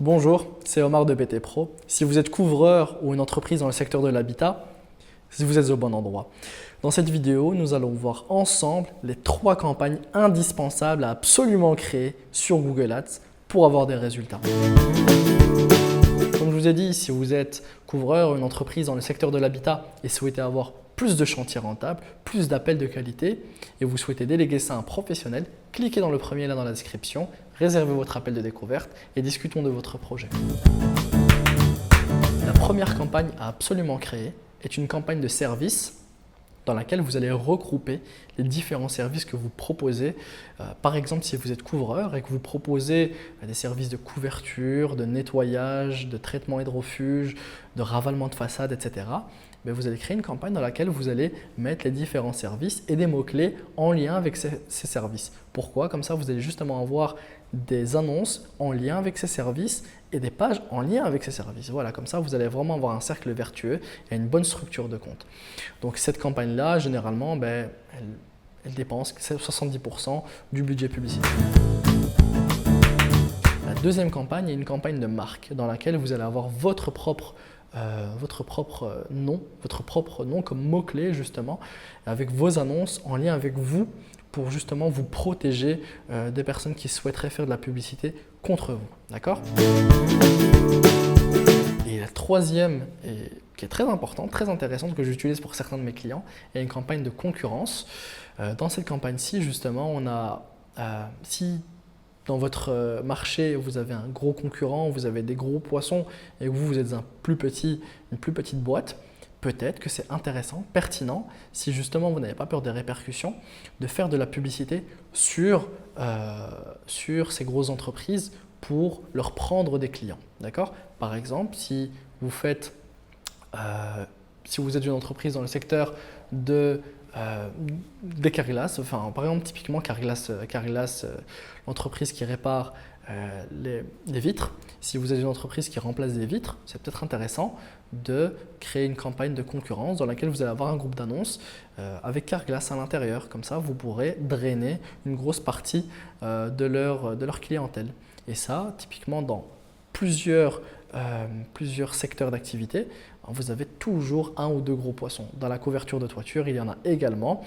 Bonjour, c'est Omar de BT Pro. Si vous êtes couvreur ou une entreprise dans le secteur de l'habitat, vous êtes au bon endroit. Dans cette vidéo, nous allons voir ensemble les 3 campagnes indispensables à absolument créer sur Google Ads pour avoir des résultats. Comme je vous ai dit, si vous êtes couvreur ou une entreprise dans le secteur de l'habitat et souhaitez avoir plus de chantiers rentables, plus d'appels de qualité et vous souhaitez déléguer ça à un professionnel, cliquez dans le premier lien dans la description, réservez votre appel de découverte et discutons de votre projet. La première campagne à absolument créer est une campagne de service dans laquelle vous allez regrouper les différents services que vous proposez. Par exemple, si vous êtes couvreur et que vous proposez des services de couverture, de nettoyage, de traitement hydrofuge, de ravalement de façade, etc., vous allez créer une campagne dans laquelle vous allez mettre les différents services et des mots-clés en lien avec ces services. Pourquoi? Comme ça, vous allez justement avoir des annonces en lien avec ces services et des pages en lien avec ces services. Voilà, comme ça, vous allez vraiment avoir un cercle vertueux et une bonne structure de compte. Donc, cette campagne-là, généralement, elle dépense 70% du budget publicitaire. La deuxième campagne est une campagne de marque dans laquelle vous allez avoir votre propre nom comme mot-clé justement, avec vos annonces en lien avec vous pour justement vous protéger des personnes qui souhaiteraient faire de la publicité contre vous. D'accord? Et la troisième, qui est très importante, très intéressante, que j'utilise pour certains de mes clients, est une campagne de concurrence. Dans cette campagne-ci, justement, on a, si dans votre marché, vous avez un gros concurrent, vous avez des gros poissons et que vous êtes une plus petite boîte, peut-être que c'est intéressant, pertinent, si justement vous n'avez pas peur des répercussions, de faire de la publicité sur ces grosses entreprises pour leur prendre des clients. D'accord? Par exemple, si vous êtes une entreprise dans le secteur des carglass, par exemple typiquement Carglass, l'entreprise qui répare les vitres. Si vous êtes une entreprise qui remplace des vitres, c'est peut-être intéressant de créer une campagne de concurrence dans laquelle vous allez avoir un groupe d'annonces avec Carglass à l'intérieur. Comme ça, vous pourrez drainer une grosse partie de leur clientèle. Et ça, typiquement dans plusieurs secteurs d'activité, vous avez toujours un ou deux gros poissons. Dans la couverture de toiture, il y en a également.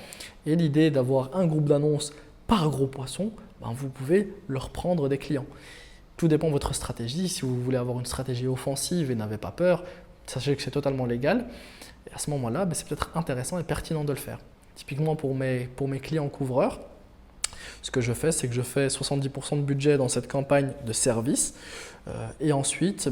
Et l'idée d'avoir un groupe d'annonces par gros poisson, vous pouvez leur prendre des clients. Tout dépend de votre stratégie. Si vous voulez avoir une stratégie offensive et n'avez pas peur, sachez que c'est totalement légal. Et à ce moment-là, c'est peut-être intéressant et pertinent de le faire. Typiquement pour mes clients couvreurs, ce que je fais, c'est que je fais 70% de budget dans cette campagne de service et ensuite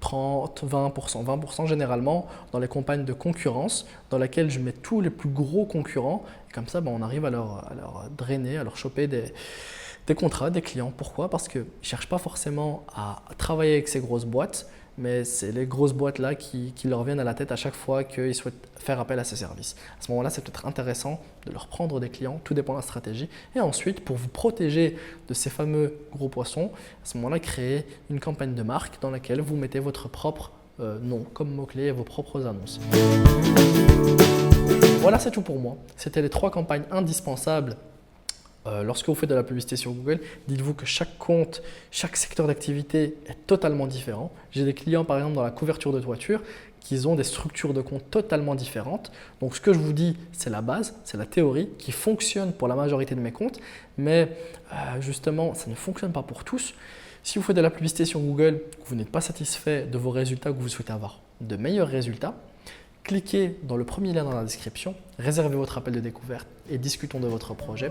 30, 20%. 20% généralement dans les campagnes de concurrence dans lesquelles je mets tous les plus gros concurrents. Et comme ça, on arrive à leur drainer, à leur choper des contrats, des clients. Pourquoi? Parce qu'ils ne cherchent pas forcément à travailler avec ces grosses boîtes, mais c'est les grosses boîtes là qui leur viennent à la tête à chaque fois qu'ils souhaitent faire appel à ces services. À ce moment-là, c'est peut-être intéressant de leur prendre des clients, tout dépend de la stratégie. Et ensuite, pour vous protéger de ces fameux gros poissons, à ce moment-là, créez une campagne de marque dans laquelle vous mettez votre propre nom comme mot-clé et vos propres annonces. Voilà, c'est tout pour moi. C'était les 3 campagnes indispensables. Lorsque vous faites de la publicité sur Google, dites-vous que chaque compte, chaque secteur d'activité est totalement différent. J'ai des clients par exemple dans la couverture de toiture qui ont des structures de compte totalement différentes. Donc ce que je vous dis, c'est la base, c'est la théorie qui fonctionne pour la majorité de mes comptes, mais justement, ça ne fonctionne pas pour tous. Si vous faites de la publicité sur Google, que vous n'êtes pas satisfait de vos résultats, que vous souhaitez avoir de meilleurs résultats, cliquez dans le premier lien dans la description, réservez votre appel de découverte et discutons de votre projet.